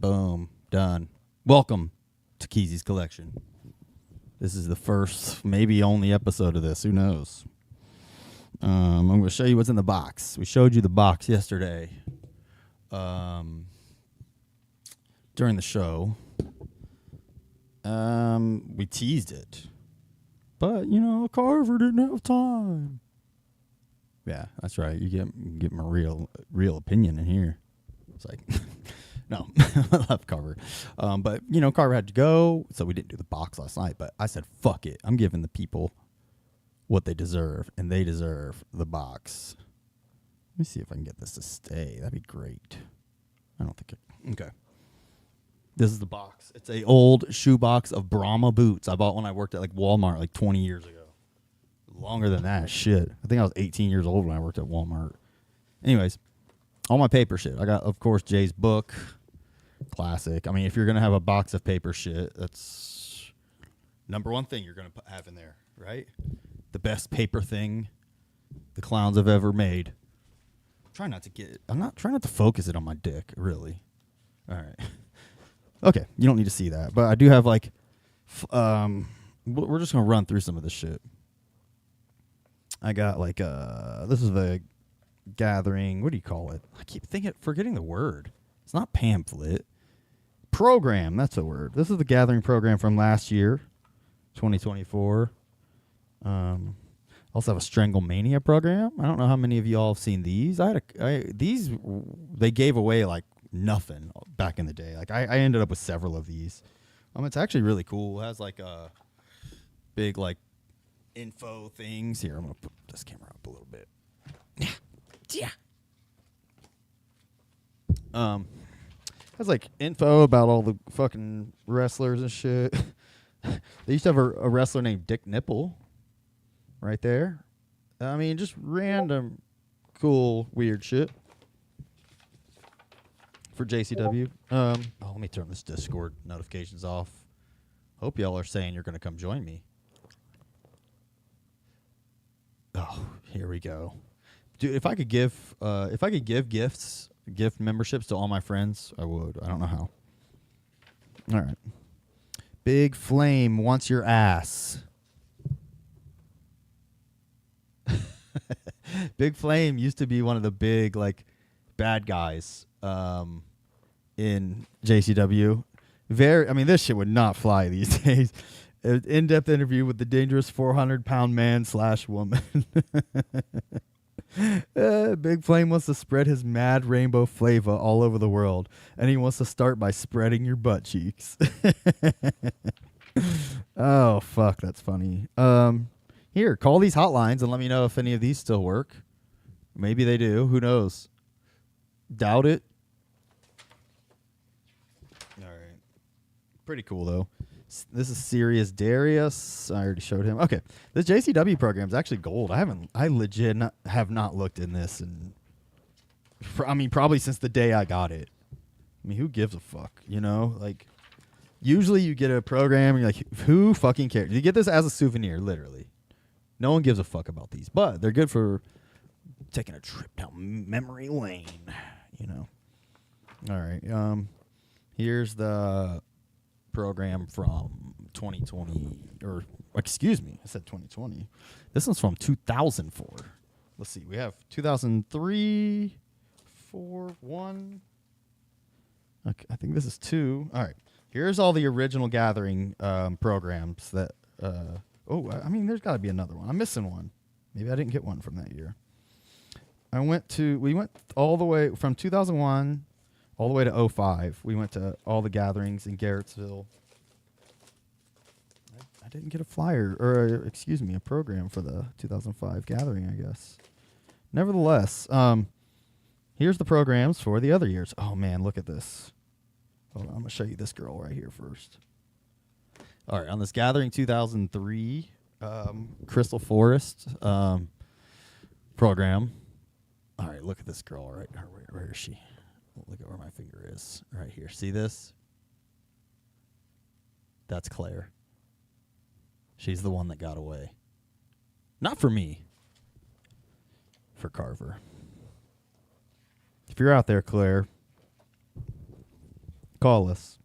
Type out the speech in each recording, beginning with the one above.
Boom. Done. Welcome to Keezie's Collection. This is the first, maybe only episode of this. Who knows? I'm going to show you what's in the box. We showed you the box yesterday during the show. We teased it. But, you know, Carver didn't have time. Yeah, that's right. You get my real opinion in here. It's like, no, I love Carver. But, you know, Carver had to go, so we didn't do the box last night. But I said, fuck it. I'm giving the people what they deserve, and they deserve the box. Let me see if I can get this to stay. That'd be great. I don't think it... Okay. This is the box. It's a old shoe box of Brahma boots I bought when I worked at like Walmart like 20 years ago. Longer than that. Shit. I think I was 18 years old when I worked at Walmart. Anyways, all my paper shit. I got, of course, Jay's book. Classic. I mean, if you're going to have a box of paper shit, that's number one thing you're going to have in there, right? The best paper thing the clowns have ever made. I'm not trying not to focus it on my dick, really. All right. Okay, you don't need to see that. But I do have, like, we're just going to run through some of this shit. I got, like, this is the gathering. What do you call it? I keep forgetting the word. It's not pamphlet. Program, that's the word. This is the gathering program from last year, 2024. Also have a Stranglemania program. I don't know how many of y'all have seen these. These, they gave away, like, nothing back in the day. Like I ended up with several of these. It's actually really cool. It has like a big like info things. Here, I'm gonna put this camera up a little bit. Yeah. Has like info about all the fucking wrestlers and shit. They used to have a wrestler named Dick Nipple right there. I mean, just random cool weird shit. For JCW. Let me turn this Discord notifications off. Hope y'all are saying you're going to come join me. Oh, here we go. Dude, if I could give gift memberships to all my friends, I would. I don't know how. All right. Big Flame wants your ass. Big Flame used to be one of the big like bad guys. In JCW. This shit would not fly these days. An in-depth interview with the dangerous 400-pound man / woman. Big Flame wants to spread his mad rainbow flavor all over the world, and he wants to start by spreading your butt cheeks. Oh, fuck, that's funny. Here, call these hotlines and let me know if any of these still work. Maybe they do. Who knows? Doubt it. All right. Pretty cool, though. This is Sirius Darius. I already showed him. Okay. This JCW program is actually gold. I legit have not looked in this. Probably since the day I got it. I mean, who gives a fuck? You know? Like, usually you get a program and you're like, who fucking cares? You get this as a souvenir, literally. No one gives a fuck about these. But they're good for taking a trip down memory lane. You know? All right. Here's the program from 2020, or excuse me, I said 2020. This one's from 2004. Let's see. We have 2003, 4, 1. Okay, I think this is 2. All right. Here's all the original gathering programs that. There's got to be another one. I'm missing one. Maybe I didn't get one from that year. We went all the way from 2001 all the way to 05. We went to all the gatherings in Garrettsville. I didn't get a flyer, or a program for the 2005 gathering, I guess. Nevertheless, here's the programs for the other years. Oh, man, look at this. Hold on, I'm going to show you this girl right here first. All right, on this gathering 2003 Crystal Forest program. All right, look at this girl right here. Where is she? Look at where my finger is. Right here. See this? That's Claire. She's the one that got away. Not for me. For Carver. If you're out there, Claire, Call us.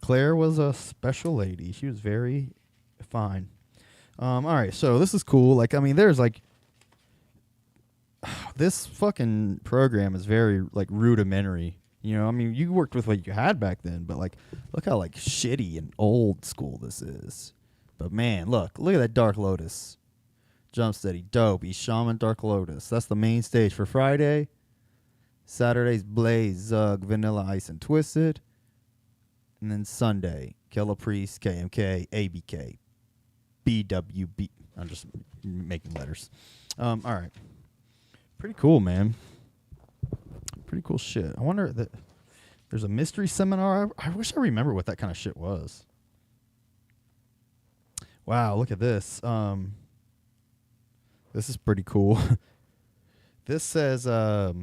Claire was a special lady. She was very fine. All right, so this is cool. Like, I mean, there's like this fucking program is very like rudimentary. You know, I mean, you worked with what you had back then, but like, look how like shitty and old school this is. But man, look at that Dark Lotus. Jump Steady, dope. East Shaman, Dark Lotus. That's the main stage for Friday. Saturday's Blaze, Zug, Vanilla Ice, and Twisted. And then Sunday, Killer Priest, KMK, ABK, BWB. I'm just making letters. All right. Pretty cool, man. Pretty cool shit. I wonder that there's a mystery seminar. I wish I remember what that kind of shit was. Wow, look at this. This is pretty cool. This says it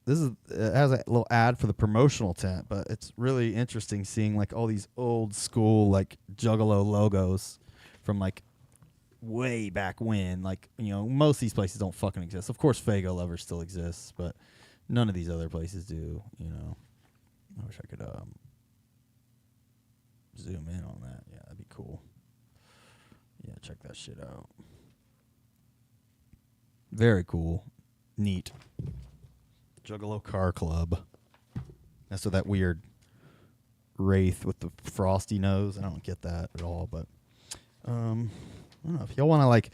has a little ad for the promotional tent, but it's really interesting seeing like all these old school like juggalo logos from like way back when. Like, you know, most of these places don't fucking exist. Of course Fago Lover still exists, but none of these other places do, you know. I wish I could zoom in on that. Yeah, that'd be cool. Yeah, check that shit out. Very cool. Neat. Juggalo Car Club. That's with that weird wraith with the frosty nose. I don't get that at all, but I don't know. If y'all want to like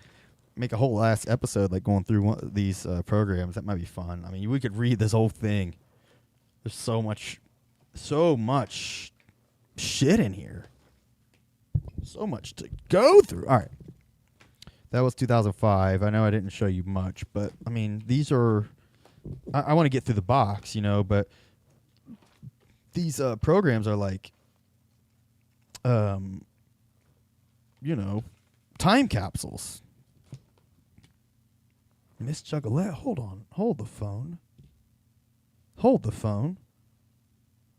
make a whole last episode like going through one of these programs, that might be fun. I mean, we could read this whole thing. There's so much shit in here. So much to go through. All right. That was 2005. I know I didn't show you much, but I mean, these are I want to get through the box, you know, but these programs are like you know, time capsules. Miss Juggalette, hold on. Hold the phone.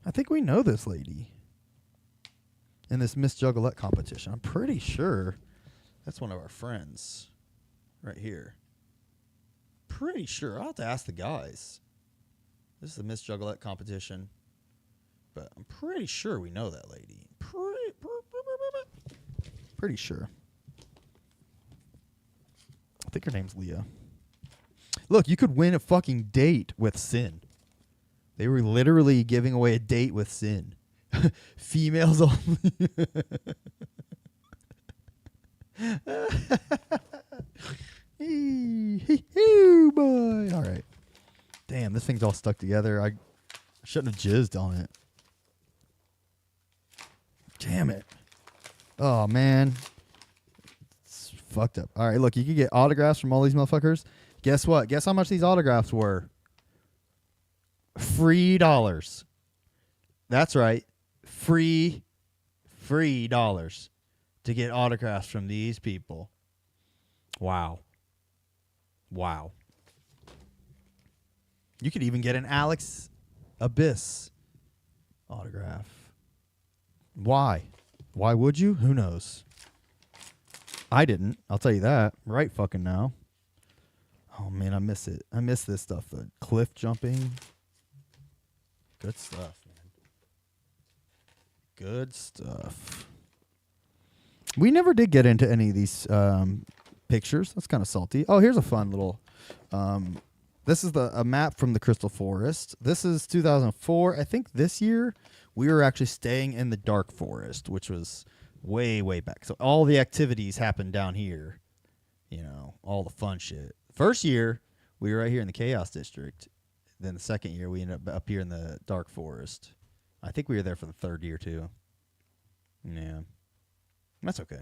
I think we know this lady in this Miss Juggalette competition. I'm pretty sure that's one of our friends right here. Pretty sure. I'll have to ask the guys. This is the Miss Juggalette competition, but I'm pretty sure we know that lady. Pretty sure. I think her name's Leah. Look, you could win a fucking date with Sin. They were literally giving away a date with Sin. Females only. Boy. All right. Damn, this thing's all stuck together. I shouldn't have jizzed on it. Damn it. Oh, man. It's fucked up. All right, look, you can get autographs from all these motherfuckers. Guess what? Guess how much these autographs were? $3. That's right. Free dollars to get autographs from these people. Wow. You could even get an Alex Abyss autograph. Why? Why would you? Who knows? I didn't. I'll tell you that right fucking now. Oh, man, I miss it. I miss this stuff. The cliff jumping. Good stuff, man. Good stuff. We never did get into any of these pictures. That's kind of salty. Oh, here's a fun little... this is a map from the Crystal Forest. This is 2004. I think this year we were actually staying in the Dark Forest, which was way, way back. So all the activities happened down here. You know, all the fun shit. First year, we were right here in the Chaos District. Then the second year, we ended up here in the Dark Forest. I think we were there for the third year, too. Yeah. That's okay.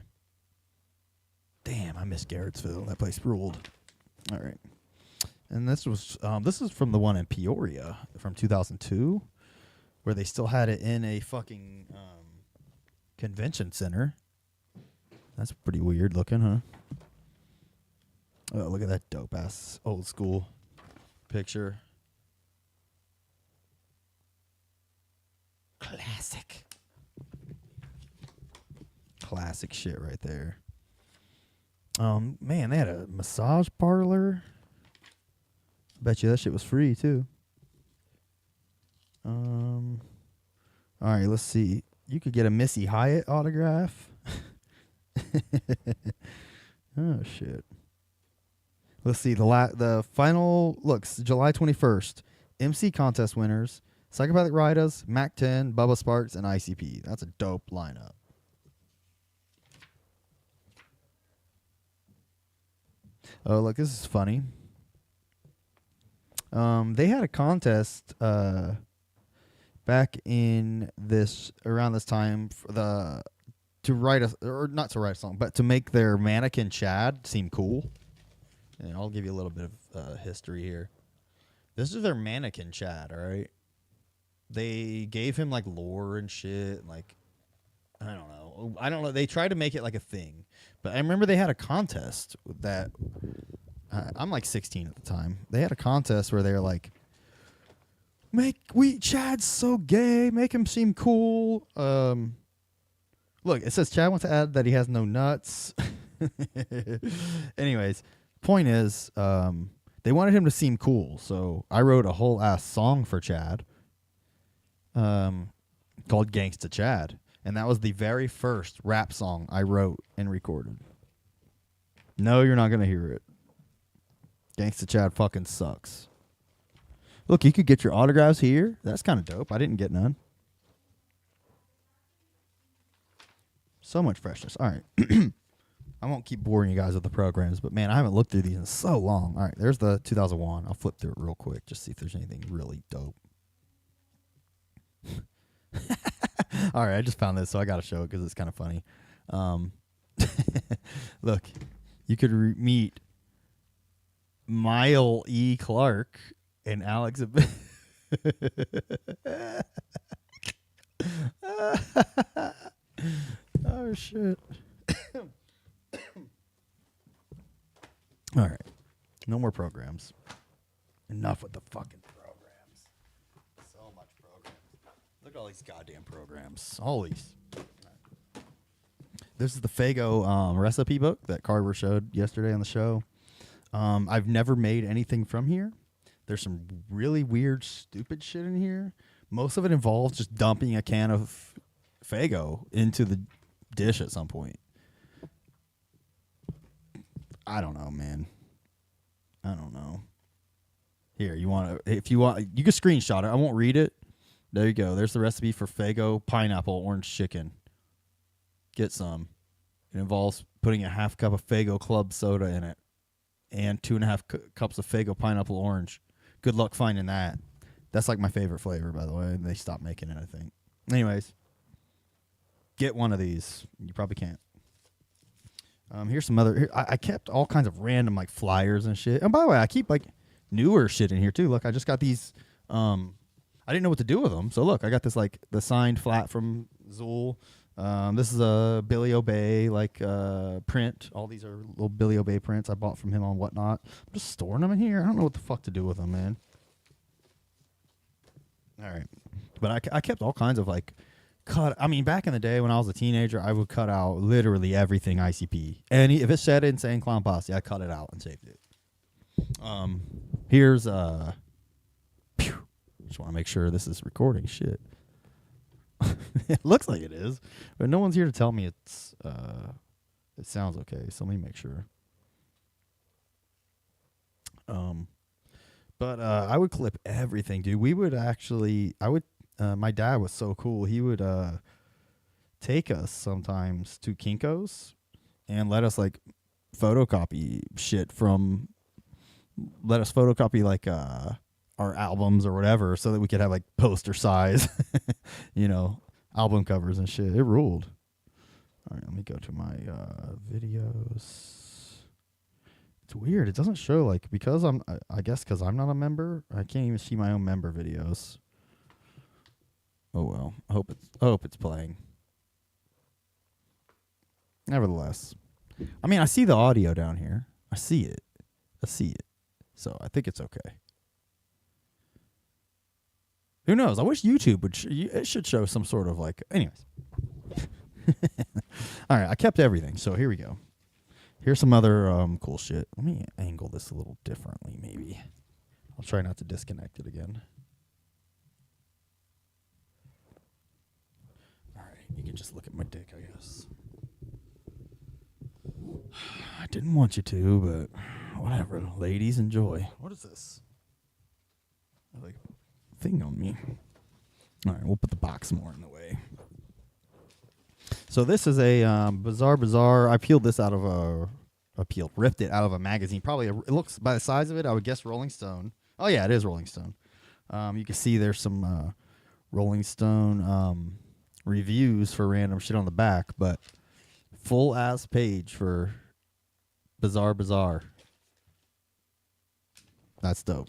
Damn, I miss Garrettsville. That place ruled. All right. And this is from the one in Peoria from 2002, where they still had it in a fucking convention center. That's pretty weird looking, huh? Oh, look at that dope ass old school picture. Classic shit right there. Man, they had a massage parlor. Bet you that shit was free too. All right, let's see. You could get a Missy Hyatt autograph. Oh shit. Let's see the final looks July 21st. MC contest winners: Psychopathic Riders, Mac 10, Bubba Sparks, and ICP. That's a dope lineup. Oh, look, this is funny. They had a contest back in around this time for to write not to write a song, but to make their mannequin Chad seem cool. And I'll give you a little bit of history here. This is their mannequin Chad, all right? They gave him like lore and shit, like I don't know. They tried to make it like a thing, but I remember they had a contest that I'm like 16 at the time. They had a contest where they were like, Chad's so gay, make him seem cool. Look, it says Chad wants to add that he has no nuts. Anyways, point is, they wanted him to seem cool, so I wrote a whole ass song for Chad, called "Gangsta Chad," and that was the very first rap song I wrote and recorded. No, you're not gonna hear it. Gangsta Chad fucking sucks. Look, you could get your autographs here. That's kind of dope. I didn't get none. So much freshness. All right. I won't keep boring you guys with the programs, but man, I haven't looked through these in so long. All right, there's the 2001. I'll flip through it real quick, just see if there's anything really dope. All right, I just found this, so I got to show it because it's kind of funny. Look, you could meet Mile E. Clark and Alex. Oh, shit. All right. No more programs. Enough with the fucking programs. So much programs. Look at all these goddamn programs. All these. Right. This is the Faygo recipe book that Carver showed yesterday on the show. I've never made anything from here. There's some really weird, stupid shit in here. Most of it involves just dumping a can of Faygo into the dish at some point. I don't know, man. I don't know. Here, if you want, you can screenshot it. I won't read it. There you go. There's the recipe for Faygo pineapple orange chicken. Get some. It involves putting a half cup of Faygo club soda in it and 2.5 cups of Faygo pineapple orange. Good luck finding that. That's like my favorite flavor, by the way. They stopped making it, I think. Anyways, get one of these. You probably can't. Here's some other. Here, I kept all kinds of random like flyers and shit. And by the way, I keep like newer shit in here too. Look, I just got these. I didn't know what to do with them, so look, I got this like the signed flat from Zool. This is a Billy Obey like print. All these are little Billy Obey prints I bought from him on Whatnot. I'm just storing them in here. I don't know what the fuck to do with them, man. All right, but I kept all kinds of like. I mean, back in the day when I was a teenager, I would cut out literally everything ICP. And if it said Insane Clown Posse, I cut it out and saved it. Here's just want to make sure this is recording shit. It looks like it is, but no one's here to tell me it sounds okay. So let me make sure. But I would clip everything, dude. My dad was so cool. He would take us sometimes to Kinko's and let us like photocopy shit let us photocopy like our albums or whatever so that we could have like poster size, album covers and shit. It ruled. All right, let me go to my videos. It's weird. It doesn't show like because I guess because I'm not a member, I can't even see my own member videos. Oh well, I hope it's playing. Nevertheless, I mean, I see the audio down here. I see it. So I think it's okay. Who knows? I wish YouTube would. It should show some sort of like. Anyways. All right, I kept everything. So here we go. Here's some other cool shit. Let me angle this a little differently, maybe. I'll try not to disconnect it again. All right, you can just look at my dick, I guess. I didn't want you to, but whatever. Ladies, enjoy. What is this? Like a thing on me. All right, we'll put the box more in the way. So this is a bizarre. I peeled this out of ripped it out of a magazine. Probably, it looks, by the size of it, I would guess Rolling Stone. Oh yeah, it is Rolling Stone. You can see there's some Rolling Stone reviews for random shit on the back, but full ass page for Bizarre. That's dope.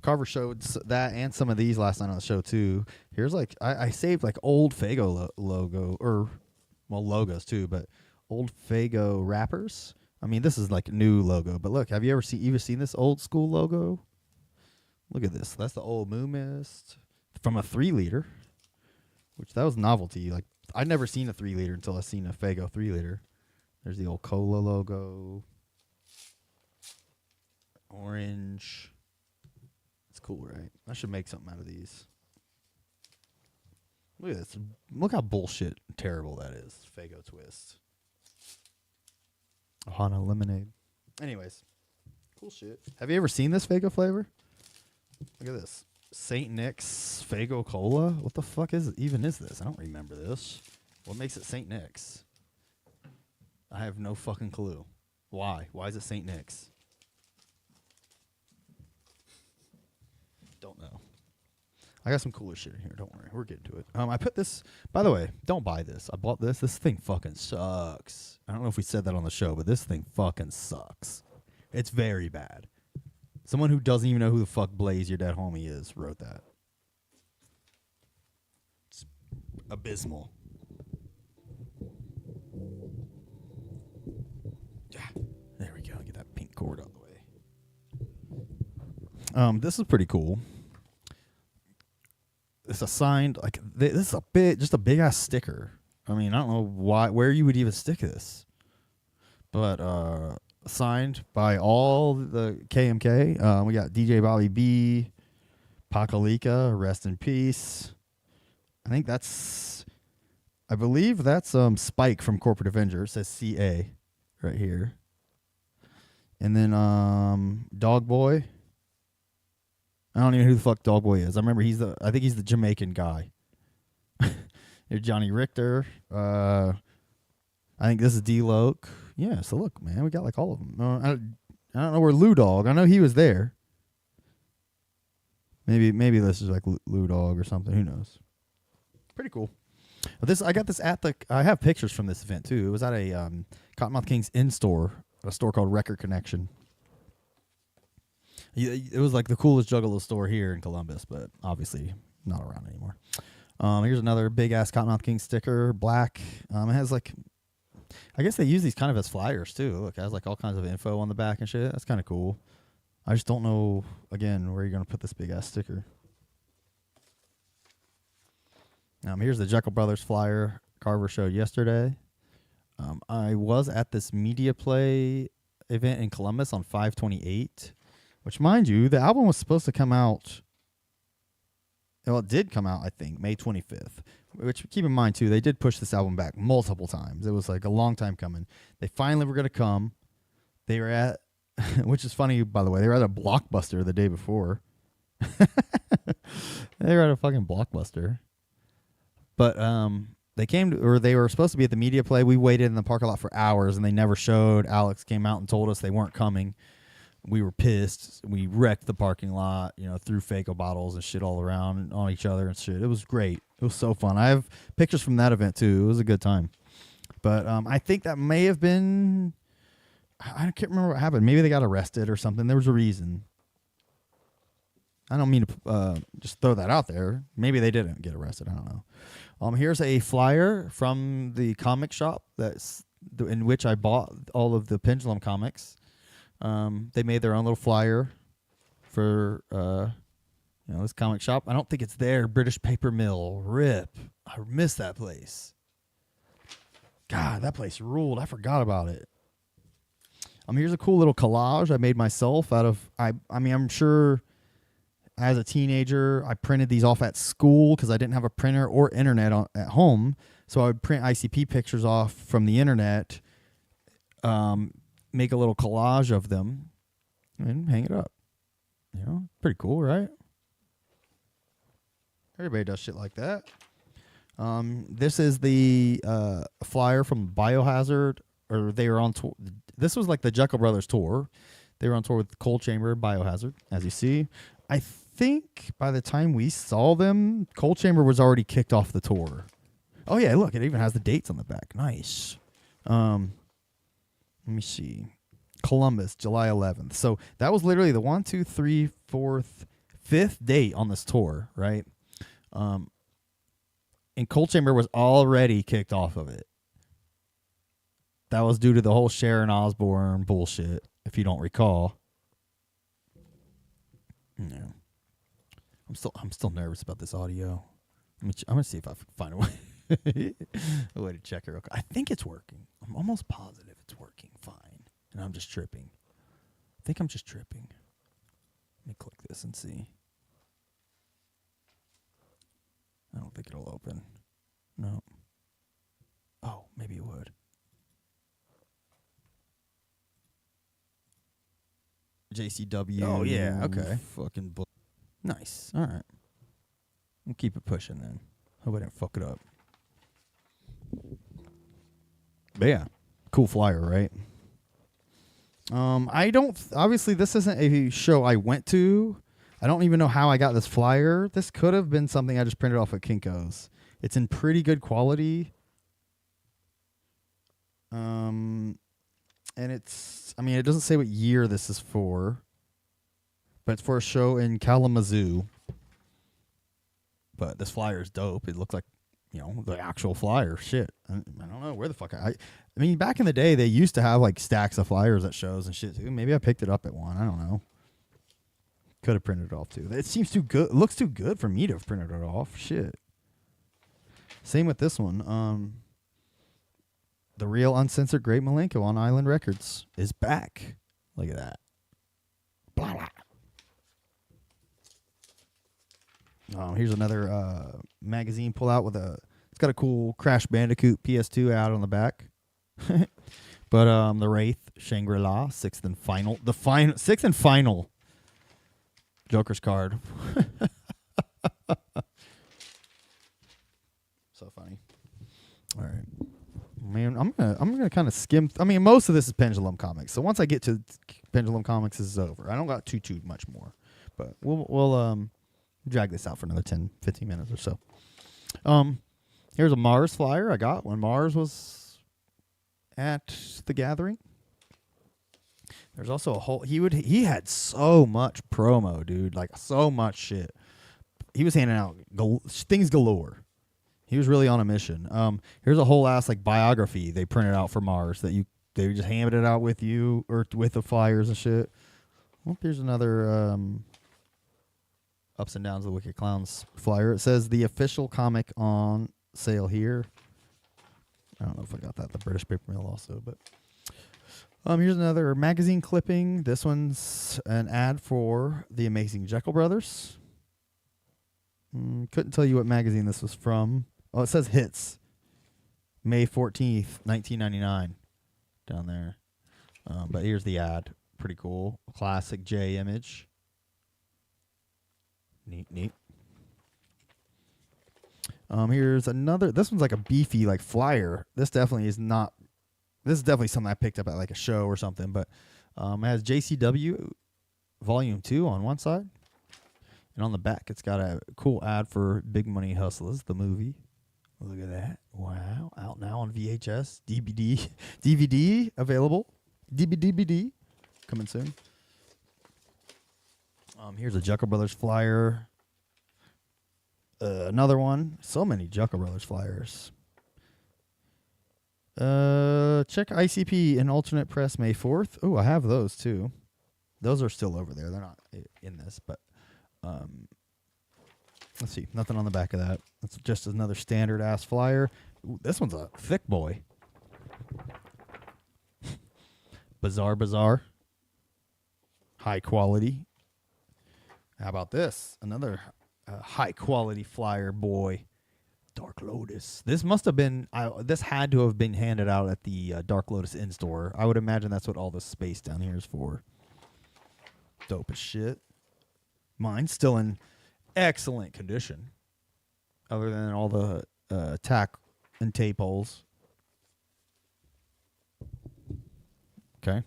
Carver showed that and some of these last night on the show too. Here's like I saved like old Fago logo, or well, logos too, but old Fago wrappers. I mean, this is like a new logo, but look, have you ever seen this old school logo? Look at this. That's the old Moo Mist from a 3-liter, which that was novelty. Like I'd never seen a 3-liter until I seen a Fago 3-liter. There's the old Cola logo. Orange. It's cool, right? I should make something out of these. Look at this. Look how bullshit terrible that is. Fago Twist. Ohana Lemonade. Anyways. Cool shit. Have you ever seen this Fago flavor? Look at this. St. Nick's Fago Cola? What the fuck is this? I don't remember this. What makes it St. Nick's? I have no fucking clue. Why? Why is it St. Nick's? Don't know. I got some cooler shit in here. Don't worry. We're getting to it. I put this, by the way, don't buy this. I bought this. This thing fucking sucks. I don't know if we said that on the show, but this thing fucking sucks. It's very bad. Someone who doesn't even know who the fuck Blaze, your dead homie, is, wrote that. It's abysmal. Yeah. There we go. Get that pink cord out of the way. This is pretty cool. It's a signed, like, this is just a big ass sticker. I mean, I don't know where you would even stick this. But, signed by all the KMK. We got DJ Bobby B, Pakalika, rest in peace. I believe that's Spike from Corporate Avenger. It says CA right here. And then Dog Boy. I don't even know who the fuck Dog Boy is. I remember I think he's the Jamaican guy. There's Johnny Richter. I think this is D-Loke. Yeah, so look, man, we got like all of them. I don't know where Lou Dog. I know he was there. Maybe this is like Lou Dog or something. Who knows? Pretty cool. But I got this I have pictures from this event too. It was at a Cottonmouth Kings in-store, a store called Record Connection. It was like the coolest Juggalo store here in Columbus, but obviously not around anymore. Here's another big ass Cottonmouth King sticker, black. It has like, I guess they use these kind of as flyers too. Look, it has like all kinds of info on the back and shit. That's kind of cool. I just don't know, again, where you're going to put this big ass sticker. Here's the Jekyll Brothers flyer Carver showed yesterday. I was at this Media Play event in Columbus on 5/28, which, mind you, the album was supposed to come out. Well, it did come out, I think, May 25th. Which, keep in mind, too, they did push this album back multiple times. It was like a long time coming. They finally were going to come. They were at, which is funny, by the way, they were at a Blockbuster the day before. They were at a fucking Blockbuster. But they were supposed to be at the Media Play. We waited in the parking lot for hours, and they never showed. Alex came out and told us they weren't coming. We were pissed. We wrecked the parking lot, threw Fago bottles and shit all around on each other and shit. It was great. It was so fun. I have pictures from that event, too. It was a good time. But I think that may have been, I can't remember what happened. Maybe they got arrested or something. There was a reason. I don't mean to just throw that out there. Maybe they didn't get arrested. I don't know. Here's a flyer from the comic shop in which I bought all of the Pendulum comics. They made their own little flyer for this comic shop. I don't think it's there. British Paper Mill. RIP. I miss that place. God, that place ruled. I forgot about it. Here's a cool little collage I made myself out of. I mean, I'm sure as a teenager I printed these off at school because I didn't have a printer or internet at home. So I would print ICP pictures off from the internet, make a little collage of them, and hang it up. You know, pretty cool, right? Everybody does shit like that. This is the flyer from Biohazard, or they were on tour. This was like the Jekyll Brothers tour. They were on tour with Cold Chamber, Biohazard, as you see. I think by the time we saw them, Cold Chamber was already kicked off the tour. Oh yeah, look, it even has the dates on the back. Nice. Let me see. Columbus, July 11th. So that was literally the 1, 2, 3, 4th, 5th date on this tour, right? And Cold Chamber was already kicked off of it. That was due to the whole Sharon Osbourne bullshit, if you don't recall. No. I'm still nervous about this audio. I'm gonna see if I can find a way to check it real quick. I think it's working. I'm almost positive it's working fine. And I'm just tripping. I think I'm just tripping. Let me click this and see. I don't think it'll open. No. Oh, maybe it would. JCW. Oh, yeah. Okay. Fucking nice. All right. We'll keep it pushing then. Hope I didn't fuck it up. But yeah. Cool flyer, right? I don't... Obviously, this isn't a show I went to. I don't even know how I got this flyer. This could have been something I just printed off at Kinko's. It's in pretty good quality. And it's... I mean, it doesn't say what year this is for. But it's for a show in Kalamazoo. But this flyer is dope. It looks like, you know, the actual flyer. Shit. I don't know where the fuck I mean, back in the day, they used to have, like, stacks of flyers at shows and shit, too. Maybe I picked it up at one. I don't know. Could have printed it off, too. It seems too good. It looks too good for me to have printed it off. Shit. Same with this one. The real uncensored Great Malenko on Island Records is back. Look at that. Blah, blah. Here's another magazine pull out with a... It's got a cool Crash Bandicoot PS2 out on the back. But the Wraith, Shangri-La, sixth and final Joker's card. So funny. All right. Man, I'm gonna kind of skim. I mean, most of this is Pendulum Comics. So once I get to Pendulum Comics, this is over. I don't got too much more, but we'll drag this out for another 10, 15 minutes or so. Here's a Mars flyer I got when Mars was at the Gathering. There's also a whole... He had so much promo, dude. Like, so much shit. He was handing out things galore. He was really on a mission. Here's a whole ass, like, biography they printed out for Mars that they just handed it out with you, or with the flyers and shit. Well, here's another Ups and Downs of the Wicked Clowns flyer. It says the official comic on sale here. I don't know if I got that. The British Paper Mill also, but... here's another magazine clipping. This one's an ad for the Amazing Jekyll Brothers. Couldn't tell you what magazine this was from. Oh, it says Hits. May 14th, 1999. Down there. But here's the ad. Pretty cool. Classic J image. Neat. Here's another. This one's like a beefy, like, flyer. This definitely is not... This is definitely something I picked up at, like, a show or something, but it has JCW Volume 2 on one side, and on the back it's got a cool ad for Big Money Hustlers, the movie. Look at that. Wow. Out now on VHS, DVD available. DVD coming soon. Here's a Jekyll Brothers flyer. Another one. So many Jekyll Brothers flyers. Check ICP and alternate press May 4th. Oh, I have those too. Those are still over there. They're not in this, but let's see. Nothing on the back of that. That's just another standard ass flyer. Ooh, this one's a thick boy. Bizarre. High quality. How about this? Another high quality flyer boy. Dark Lotus. This must have been. This had to have been handed out at the Dark Lotus in store. I would imagine that's what all this space down here is for. Dope as shit. Mine's still in excellent condition, other than all the tack and tape holes. Okay.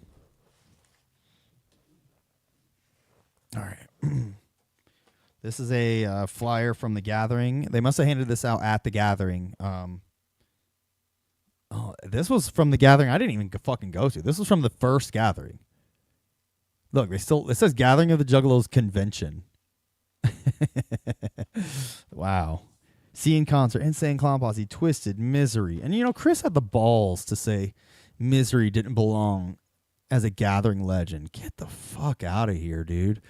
All right. This is a flyer from the Gathering. They must have handed this out at the Gathering. This was from the Gathering I didn't even fucking go to. This was from the first Gathering. Look, it says Gathering of the Juggalos Convention. Wow. See in concert, Insane Clown Posse, Twisted, Misery. And, Chris had the balls to say Misery didn't belong as a Gathering legend. Get the fuck out of here, dude.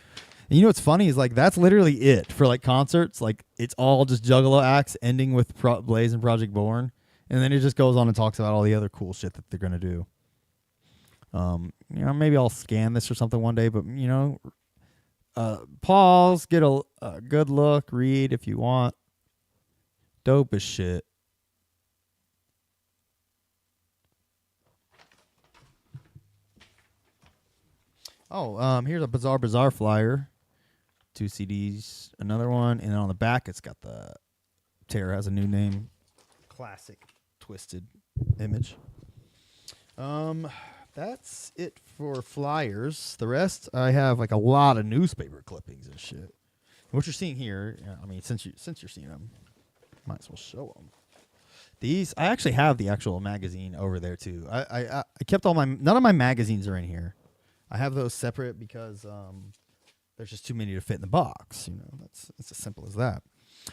And what's funny is, that's literally it for, concerts. It's all just Juggalo acts ending with Blaze and Project Born. And then it just goes on and talks about all the other cool shit that they're going to do. Maybe I'll scan this or something one day, but, pause, get a good look, read if you want. Dope as shit. Oh, here's a Bizarre flyer. 2 CDs, another one, and then on the back it's got the Terror has a new name. Classic Twisted image. That's it for flyers. The rest I have a lot of newspaper clippings and shit. What you're seeing here, since you're seeing them, might as well show them. These I actually have the actual magazine over there too. I kept none of my magazines are in here. I have those separate because there's just too many to fit in the box. It's as simple as that.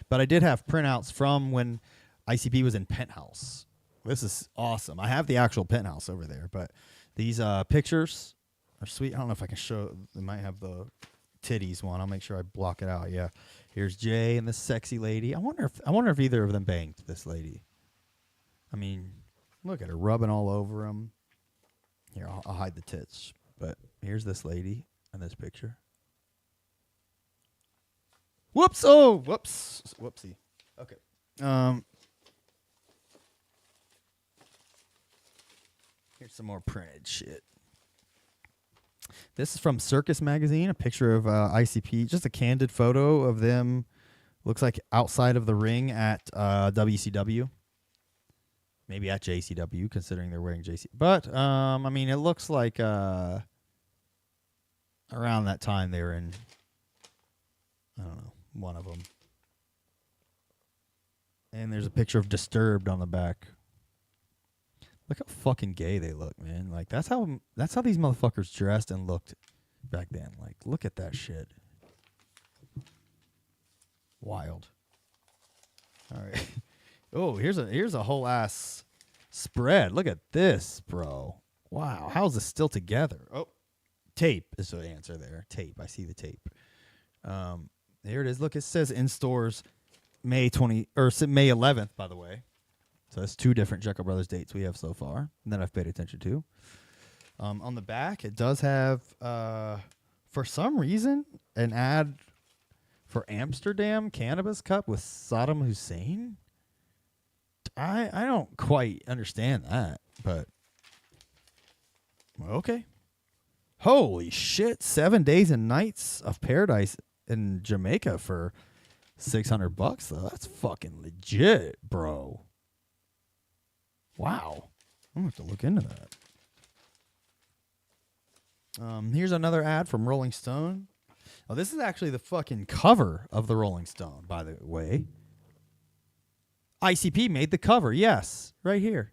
But I did have printouts from when ICP was in Penthouse. This is awesome. I have the actual Penthouse over there, but these pictures are sweet. I don't know if I can show. They might have the titties one. I'll make sure I block it out. Yeah, here's Jay and this sexy lady. I wonder if either of them banged this lady. Look at her rubbing all over him. Here, I'll hide the tits. But here's this lady in this picture. Whoops! Oh, whoops! Whoopsie. Okay. Here's some more printed shit. This is from Circus Magazine, a picture of ICP, just a candid photo of them. Looks like outside of the ring at WCW. Maybe at JCW, considering they're wearing JC. But, it looks like around that time they were in, I don't know, one of them. And there's a picture of Disturbed on the back. Look how fucking gay they look, man. That's how these motherfuckers dressed and looked back then. Look at that shit. Wild. All right. Oh, here's a whole ass spread. Look at this, bro. Wow. How's this still together? Oh, tape is the answer there. Tape. I see the tape. There it is. Look, it says in stores May 11th, by the way. So that's 2 different Jekyll Brothers dates we have so far that I've paid attention to. On the back, it does have, for some reason, an ad for Amsterdam Cannabis Cup with Saddam Hussein. I don't quite understand that, but okay. Holy shit, 7 days and nights of paradise in Jamaica for $600 though. That's fucking legit, bro. Wow. I'm going to have to look into that. Here's another ad from Rolling Stone. Oh, this is actually the fucking cover of the Rolling Stone, by the way. ICP made the cover, yes. Right here.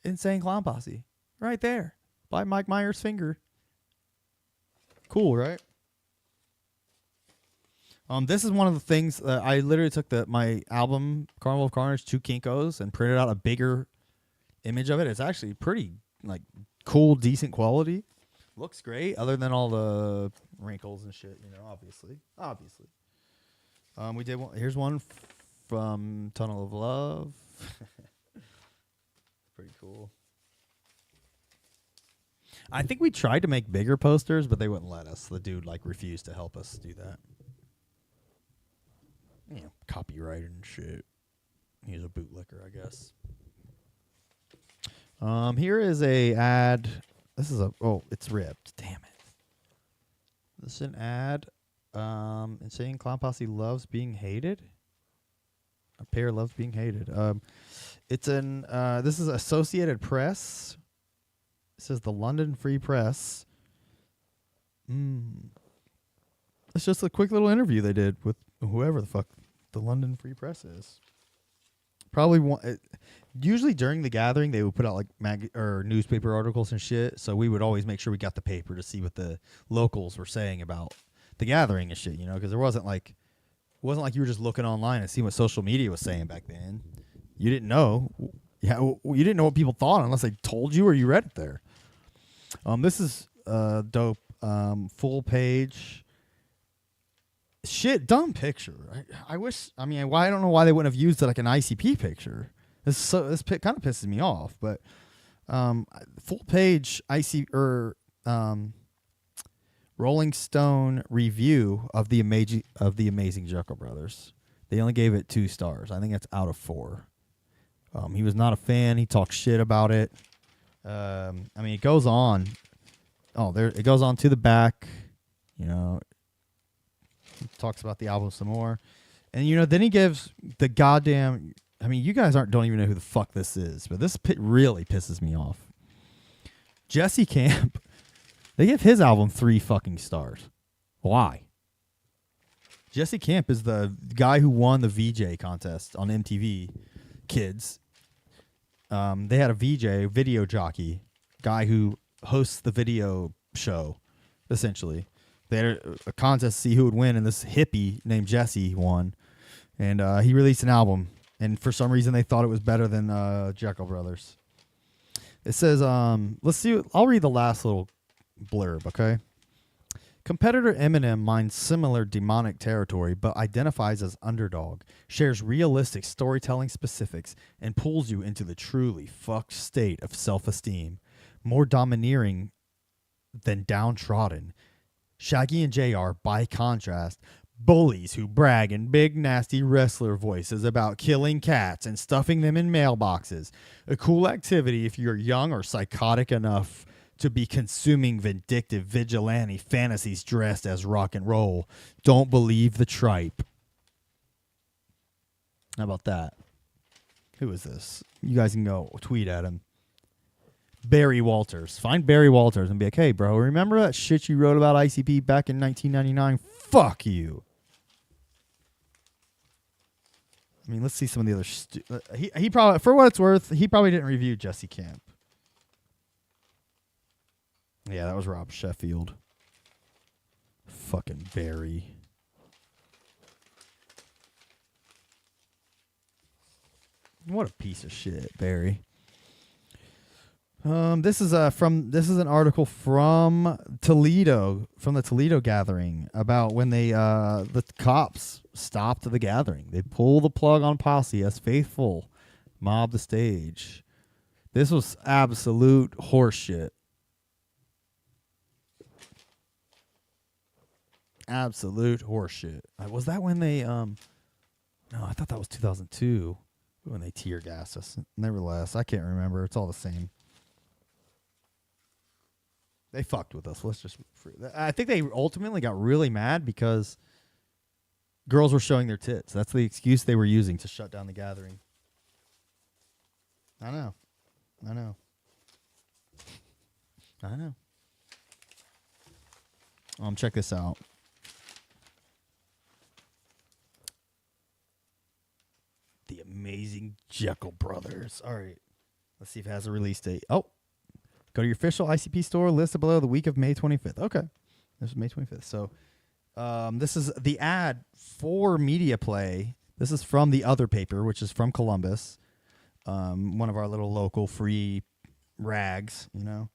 Insane Clown Posse. Right there. By Mike Myers' finger. Cool, right? This is one of the things I literally took my album Carnival of Carnage to Kinko's and printed out a bigger image of it. It's actually pretty cool, decent quality. Looks great, other than all the wrinkles and shit. Obviously. We did one. Here's one from Tunnel of Love. Pretty cool. I think we tried to make bigger posters, but they wouldn't let us. The dude like refused to help us do that. You know, copyright and shit. He's a bootlicker, I guess. Here is a ad. This is it's ripped. Damn it. This is an ad. Insane Clown Posse loves being hated. A pair loves being hated. It's an. This is Associated Press. It says the London Free Press. It's just a quick little interview they did with whoever the fuck the London Free Press is. Probably usually during the gathering they would put out like or newspaper articles and shit. So we would always make sure we got the paper to see what the locals were saying about the gathering and shit. You know, because it wasn't like you were just looking online and seeing what social media was saying back then. You didn't know. Yeah, you didn't know what people thought unless they told you or you read it there. This is dope. Full page. Shit, dumb picture. I wish. I mean, I don't know why they wouldn't have used it like an ICP picture. This kind of pisses me off. But full page Rolling Stone review of the Amazing Juggalo Brothers. They only gave it 2 stars. I think that's out of 4. He was not a fan. He talked shit about it. I mean, it goes on. It goes on to the back. You know, he talks about the album some more, and you know, then he gives the goddamn. I mean, you guys don't even know who the fuck this is, but this really pisses me off. Jesse Camp. They give his album 3 fucking stars. Why? Jesse Camp is the guy who won the VJ contest on MTV Kids. They had a VJ, video jockey, guy who hosts the video show, essentially. They had a contest to see who would win, and this hippie named Jesse won. And he released an album, and for some reason they thought it was better than Juggalo Brothers. It says, let's see, I'll read the last little blurb, okay? Competitor Eminem mines similar demonic territory, but identifies as underdog, shares realistic storytelling specifics, and pulls you into the truly fucked state of self-esteem. More domineering than downtrodden. Shaggy and JR, by contrast, bullies who brag in big, nasty wrestler voices about killing cats and stuffing them in mailboxes. A cool activity if you're young or psychotic enough to be consuming vindictive vigilante fantasies dressed as rock and roll. Don't believe the tripe. How about that? Who is this? You guys can go tweet at him. Barry Walters. Find Barry Walters and be like, hey, bro, remember that shit you wrote about ICP back in 1999? Fuck you. I mean, let's see some of the other... he probably, for what it's worth, he probably didn't review Jesse Camp. Yeah, that was Rob Sheffield. Fucking Barry. What a piece of shit, Barry. This is an article from Toledo, from the Toledo gathering, about when the cops stopped the gathering. They pulled the plug on Posse as Faithful mobbed the stage. This was absolute horseshit. Absolute horseshit. Was that when they no, I thought that was 2002 when they tear gassed us. Nevertheless, I can't remember. It's all the same. They fucked with us. I think they ultimately got really mad because girls were showing their tits. That's the excuse they were using to shut down the gathering. I know. Check this out. The Amazing Juggalo Brothers. All right. Let's see if it has a release date. Oh. Go to your official ICP store, listed below, the week of May 25th. Okay. This is May 25th. So this is the ad for Media Play. This is from the other paper, which is from Columbus. One of our little local free rags, you know.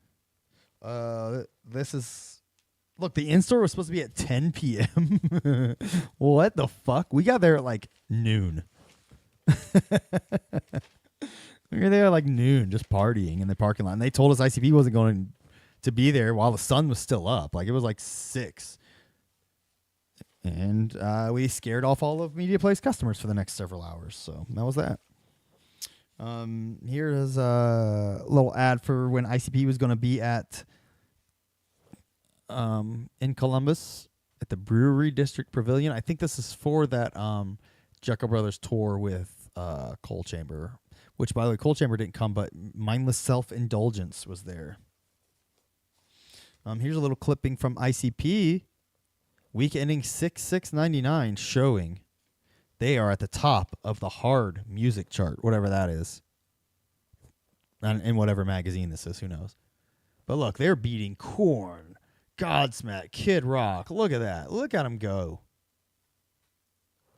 This is... Look, the in-store was supposed to be at 10 p.m. What the fuck? We got there at like noon. We were there at like noon, just partying in the parking lot. And they told us ICP wasn't going to be there while the sun was still up. Like, it was like 6. And we scared off all of Media Place customers for the next several hours. So that was that. Here is a little ad for when ICP was going to be at in Columbus at the Brewery District Pavilion. I think this is for that Jekyll Brothers tour with Coal Chamber, which, by the way, Coal Chamber didn't come, but Mindless Self-Indulgence was there. Here's a little clipping from ICP. Week ending 6/6/99 showing they are at the top of the hard music chart, whatever that is. And in whatever magazine this is, who knows. But look, they're beating Korn, Godsmack, Kid Rock. Look at that. Look at them go.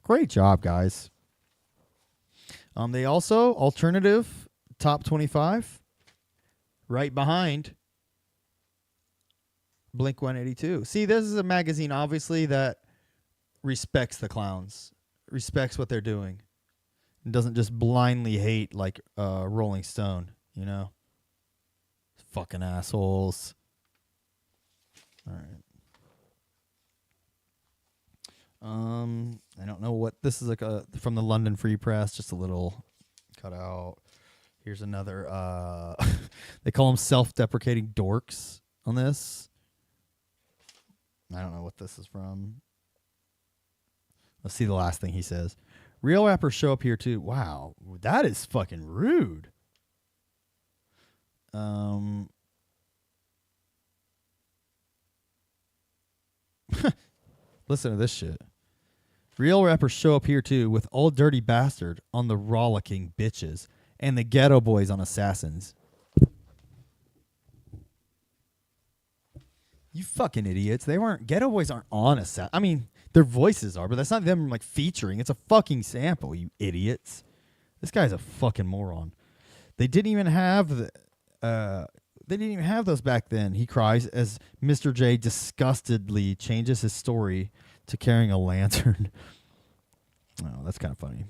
Great job, guys. They also, alternative top 25, right behind Blink 182. See, this is a magazine, obviously, that respects the clowns, respects what they're doing, and doesn't just blindly hate like Rolling Stone, you know? Fucking assholes. All right. I don't know what this is, like from the London Free Press, just a little cutout. Here's another. They call them self-deprecating dorks on this. I don't know what this is from. Let's see the last thing he says. Real rappers show up here too. Wow, that is fucking rude. Listen to this shit. Real rappers show up here too with Old Dirty Bastard on the Rollicking Bitches and the Ghetto Boys on Assassins. You fucking idiots. They weren't, Ghetto Boys aren't on Assassin. I mean, their voices are, but that's not them like featuring. It's a fucking sample, you idiots. This guy's a fucking moron. They didn't even have those back then, he cries as Mr. J disgustedly changes his story to carrying a lantern. Oh, that's kind of funny.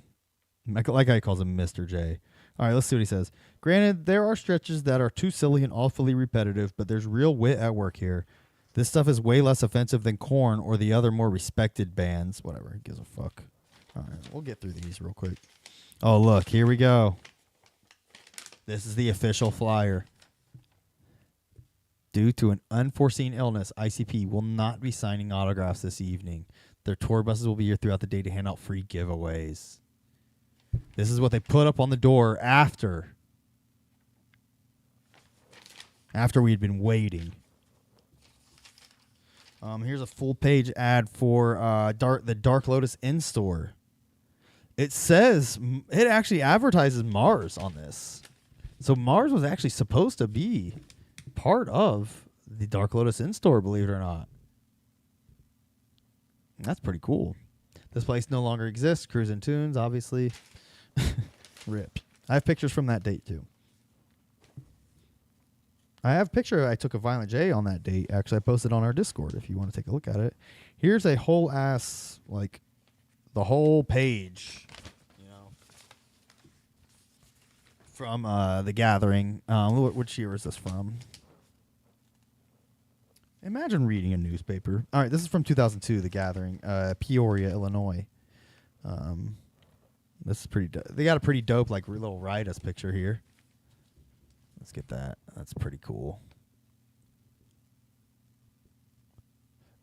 Like how he calls him Mr. J. All right, let's see what he says. Granted, there are stretches that are too silly and awfully repetitive, but there's real wit at work here. This stuff is way less offensive than Korn or the other more respected bands. Whatever, who gives a fuck. All right, we'll get through these real quick. Oh, look, here we go. This is the official flyer. Due to an unforeseen illness, ICP will not be signing autographs this evening. Their tour buses will be here throughout the day to hand out free giveaways. This is what they put up on the door after we'd been waiting. Here's a full-page ad for the Dark Lotus in-store. It says, it actually advertises Mars on this. So Mars was actually supposed to be part of the Dark Lotus in-store, believe it or not. That's pretty cool. This place no longer exists. Cruisin' Tunes, obviously. Rip. I have pictures from that date, too. I have a picture I took of Violent J on that date. Actually, I posted on our Discord if you want to take a look at it. Here's a whole ass, like, the whole page, you know, from The Gathering. Which year is this from? Imagine reading a newspaper. All right, this is from 2002, The Gathering, Peoria, Illinois. This is pretty dope. They got a pretty dope, like, little Ridas picture here. Let's get that. That's pretty cool.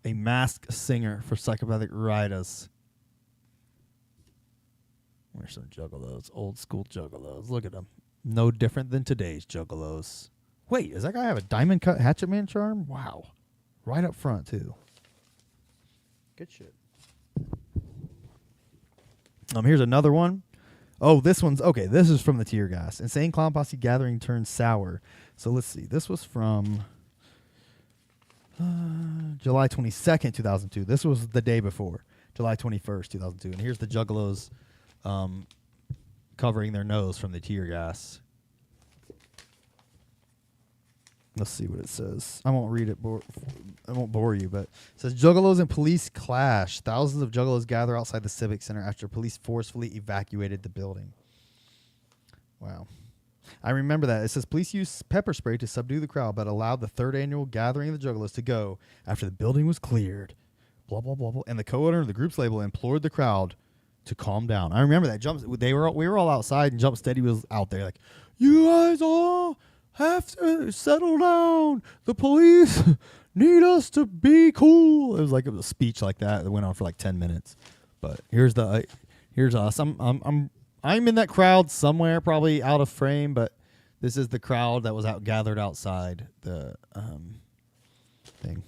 A masked singer for psychopathic Ridas. Where's some juggalos? Old school juggalos. Look at them. No different than today's juggalos. Wait, does that guy have a diamond cut Hatchet Man charm? Wow. Right up front, too. Good shit. Here's another one. Oh, this one's... Okay, this is from the Tear Gas. Insane Clown Posse Gathering turns sour. So let's see. This was from July 22nd, 2002. This was the day before. July 21st, 2002. And here's the Juggalos covering their nose from the Tear Gas. Let's see what it says. I won't read it. I won't bore you, but it says Juggalos and police clash. Thousands of Juggalos gather outside the Civic Center after police forcefully evacuated the building. Wow. I remember that. It says, police used pepper spray to subdue the crowd, but allowed the third annual gathering of the Juggalos to go after the building was cleared. Blah, blah, blah, blah. And the co-owner of the group's label implored the crowd to calm down. I remember that. We were all outside, and Jump Steady was out there like, you guys all have to settle down. The police need us to be cool. It was like a speech like that went on for like 10 minutes. But here's us. I'm in that crowd somewhere, probably out of frame, but this is the crowd that was gathered outside the thing.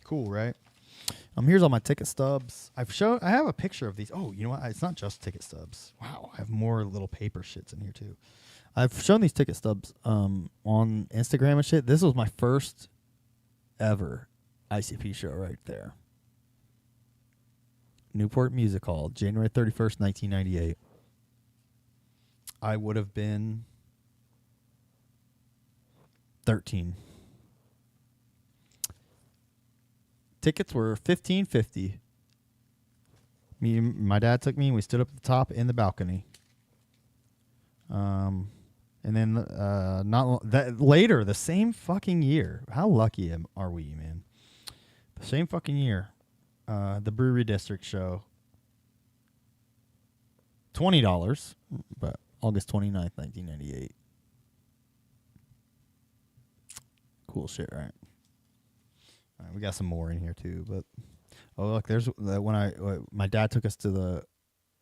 Cool, right? Here's all my ticket stubs. I have a picture of these. Oh, you know what? It's not just ticket stubs. Wow, I have more little paper shits in here too. I've shown these ticket stubs on Instagram and shit. This was my first ever ICP show right there. Newport Music Hall, January 31st, 1998. I would have been 13. Tickets were $15.50. My dad took me, and we stood up at the top in the balcony. And then later, the same fucking year. How lucky are we, man? The same fucking year, the Brewery District show. $20, but August 29th, 1998. Cool shit, right? All right, we got some more in here too, but look, there's when my dad took us to the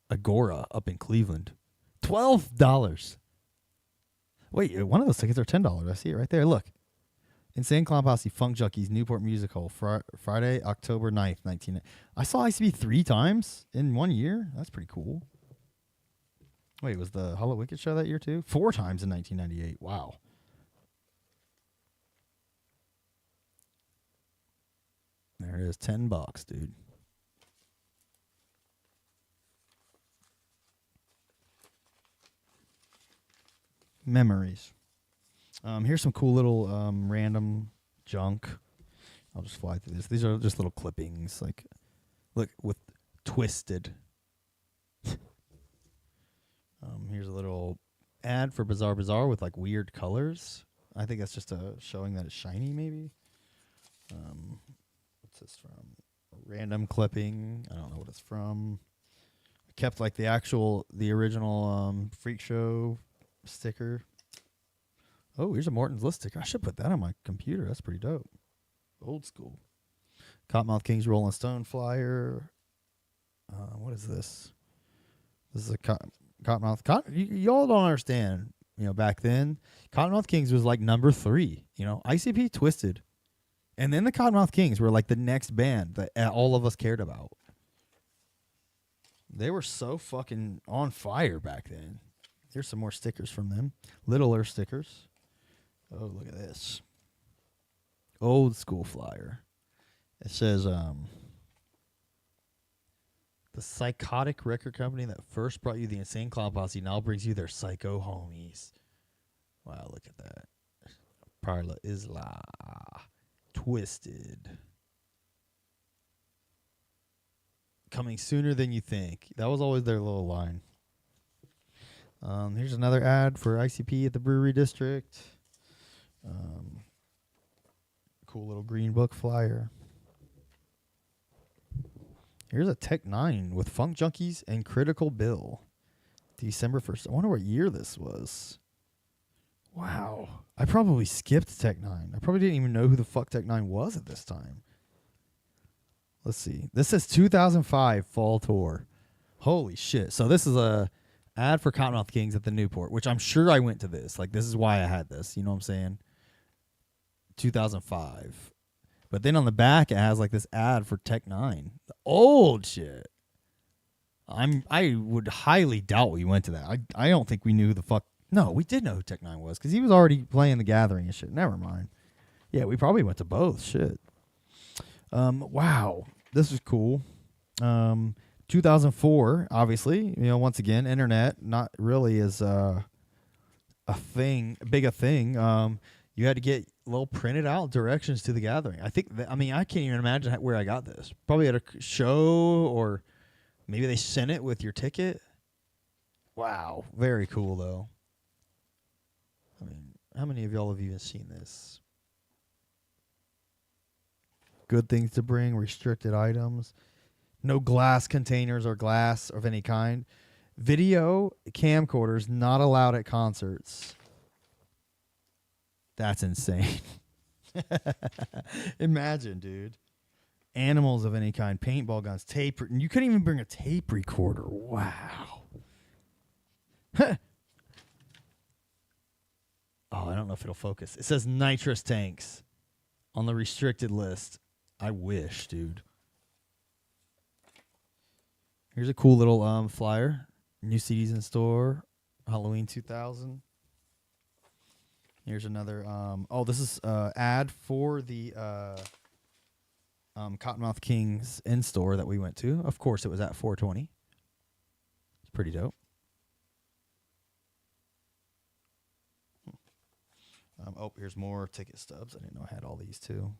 Agora up in Cleveland. $12. Wait, one of those tickets are $10. I see it right there. Look. Insane Clown Posse Funk Junkies Newport Music Hall Friday, October 9th, 1990. I saw ICP 3 times in 1 year. That's pretty cool. Wait, was the Hollow Wicked show that year too? 4 times in 1998. Wow. There it is, $10, dude. Memories. Here's some cool little random junk. I'll just fly through this. These are just little clippings. Like, look, with Twisted. Here's a little ad for Bizarre Bazaar with like weird colors. I think that's just showing that it's shiny, maybe. What's this from? A random clipping. I don't know what it's from. I kept like the original Freak Show sticker. Oh, here's a Morton's List sticker. I should put that on my computer. That's pretty dope. Old school. Cottonmouth Kings Rolling Stone flyer. What is this? This is a Cottonmouth. Y'all don't understand. You know, back then, Cottonmouth Kings was like number 3. You know, ICP Twisted. And then the Cottonmouth Kings were like the next band that all of us cared about. They were so fucking on fire back then. Here's some more stickers from them. Littler stickers. Oh, look at this. Old school flyer. It says, the psychotic record company that first brought you the Insane Clown Posse now brings you their psycho homies. Wow, look at that. Parla Isla. Twisted. Coming sooner than you think. That was always their little line. Here's another ad for ICP at the Brewery District. Cool little green book flyer. Here's a Tech 9 with Funk Junkies and Critical Bill. December 1st. I wonder what year this was. Wow. I probably skipped Tech 9. I probably didn't even know who the fuck Tech 9 was at this time. Let's see. This says 2005 Fall Tour. Holy shit. So this is a ad for Cottonmouth Kings at the Newport, which I'm sure I went to this. Like, this is why I had this. You know what I'm saying? 2005. But then on the back, it has like this ad for Tech 9. The old shit. I would highly doubt we went to that. I don't think we knew who the fuck. No, we did know who Tech 9 was because he was already playing the Gathering and shit. Never mind. Yeah, we probably went to both. Shit. Wow. This is cool. 2004, obviously, you know, once again, internet, not really as a thing. You had to get little printed out directions to the Gathering. I think, I can't even imagine where I got this. Probably at a show, or maybe they sent it with your ticket. Wow. Very cool, though. I mean, how many of y'all have even seen this? Good things to bring, restricted items. No glass containers or glass of any kind. Video camcorders not allowed at concerts. That's insane. Imagine, dude. Animals of any kind, paintball guns, tape. You couldn't even bring a tape recorder. Wow. Oh, I don't know if it'll focus. It says nitrous tanks on the restricted list. I wish, dude. Here's a cool little flyer. New CDs in store. Halloween 2000. Here's another. This is ad for the Cottonmouth Kings in store that we went to. Of course, it was at 420. It's pretty dope. Here's more ticket stubs. I didn't know I had all these too.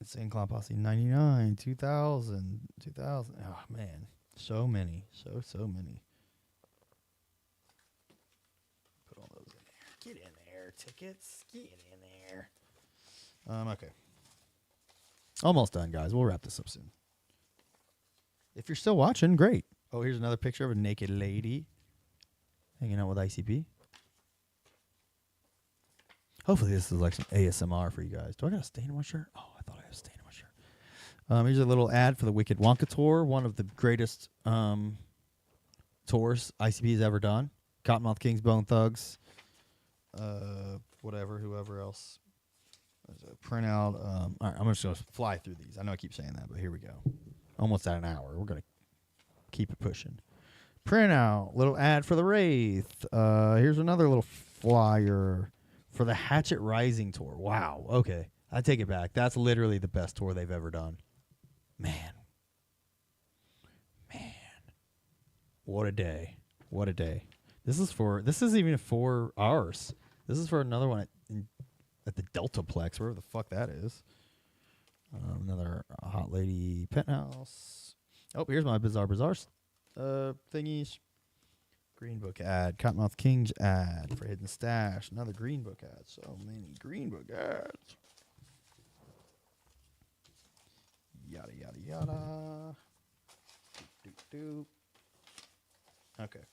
Insane Clown Posse 99, 2000. Oh, man. So many. So many. Put all those in there. Get in there, tickets. Get in there. Okay. Almost done, guys. We'll wrap this up soon. If you're still watching, great. Oh, here's another picture of a naked lady hanging out with ICP. Hopefully this is like some ASMR for you guys. Do I got a stain in my shirt? Oh, I thought I had a stain in my shirt. Here's a little ad for the Wicked Wonka Tour, one of the greatest tours ICP has ever done. Cottonmouth Kings, Bone Thugs, whoever else. There's a printout. All right, I'm just going to fly through these. I know I keep saying that, but here we go. Almost at an hour. We're going to keep it pushing. Printout, little ad for the Wraith. Here's another little flyer for the Hatchet Rising tour. Wow. Okay. I take it back. That's literally the best tour they've ever done. Man. What a day. What a day. This is even for ours. This is for another one at the Deltaplex, wherever the fuck that is. Another Hot Lady Penthouse. Oh, here's my Bizarre thingies. Green Book ad. Cottonmouth Kings ad for Hidden Stash. Another Green Book ad. So many Green Book ads. Yada, yada, yada. Doop. Okay.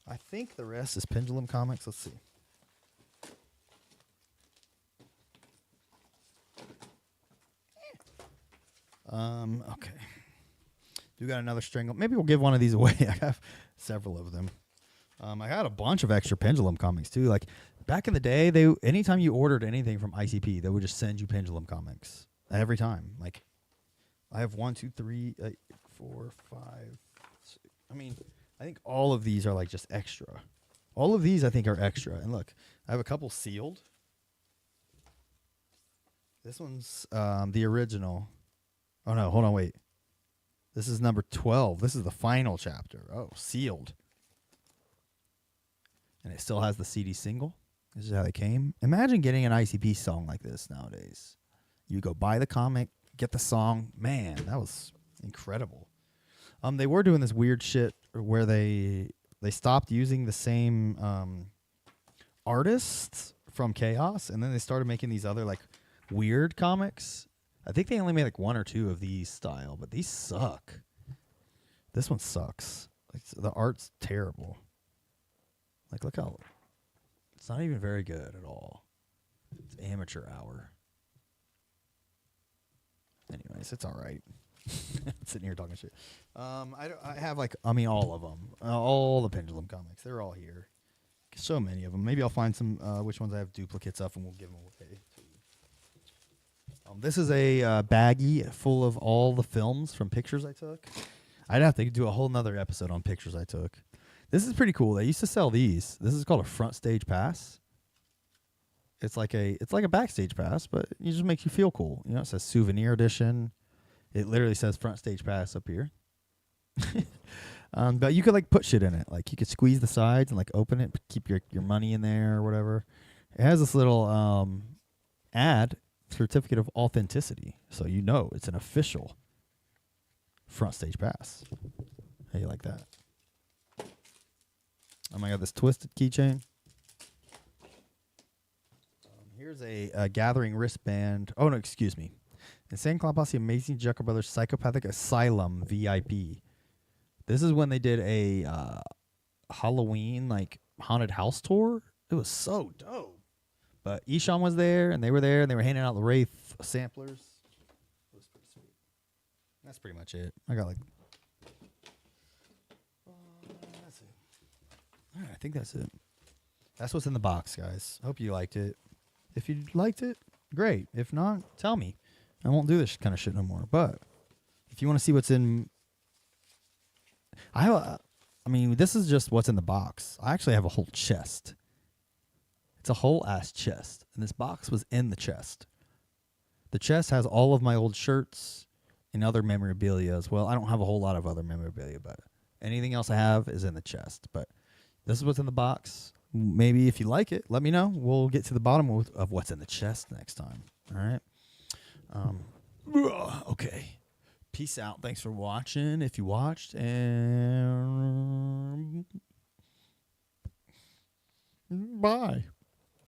I think the rest is Pendulum Comics. Let's see. Okay. We got another string. Maybe we'll give one of these away. I have several of them. I had a bunch of extra Pendulum comics too. Like back in the day, anytime you ordered anything from ICP, they would just send you Pendulum comics every time. Like I have 1, 2, 3, 4, 5. 6. I mean, I think all of these are like just extra. All of these I think are extra. And look, I have a couple sealed. This one's the original. Oh no, hold on, wait. This is number 12. This is the final chapter. Oh, sealed. And it still has the CD single. This is how they came. Imagine getting an ICP song like this nowadays. You go buy the comic, get the song. Man, that was incredible. They were doing this weird shit where they stopped using the same artists from Chaos, and then they started making these other like weird comics. I think they only made like 1 or 2 of these style, but these suck. This one sucks. Like the art's terrible. Like look how it's not even very good at all. It's amateur hour. Anyways, it's all right. Sitting here talking shit. I have all of them. All the Pendulum comics. They're all here. So many of them. Maybe I'll find some which ones I have duplicates of, and we'll give them away. This is a baggie full of all the films from pictures I took. I'd have to do a whole nother episode on pictures I took. This is pretty cool. They used to sell these. This is called a front stage pass. It's like a backstage pass, but it just makes you feel cool. You know, it says souvenir edition. It literally says front stage pass up here. But you could like put shit in it. Like you could squeeze the sides and like open it, keep your money in there or whatever. It has this little ad certificate of authenticity, so you know it's an official front stage pass. How you like that? Oh my God, this twisted keychain. Here's a gathering wristband. Oh no, excuse me. Insane Clown Posse Amazing Juggalo Brothers Psychopathic Asylum VIP. This is when they did a Halloween like haunted house tour. It was so dope. But Eshawn was there, and they were there, and they were handing out the Wraith samplers. It was pretty sweet. That's pretty much it. I got like. That's it. All right, I think that's it. That's what's in the box, guys. Hope you liked it. If you liked it, great. If not, tell me. I won't do this kind of shit no more. But if you want to see what's in, I mean, this is just what's in the box. I actually have a whole chest. It's a whole ass chest, and this box was in the chest. The chest has all of my old shirts and other memorabilia as well. I don't have a whole lot of other memorabilia, but anything else I have is in the chest. But this is what's in the box. Maybe if you like it, let me know. We'll get to the bottom of what's in the chest next time. All right. Okay. Peace out. Thanks for watching. If you watched, and bye.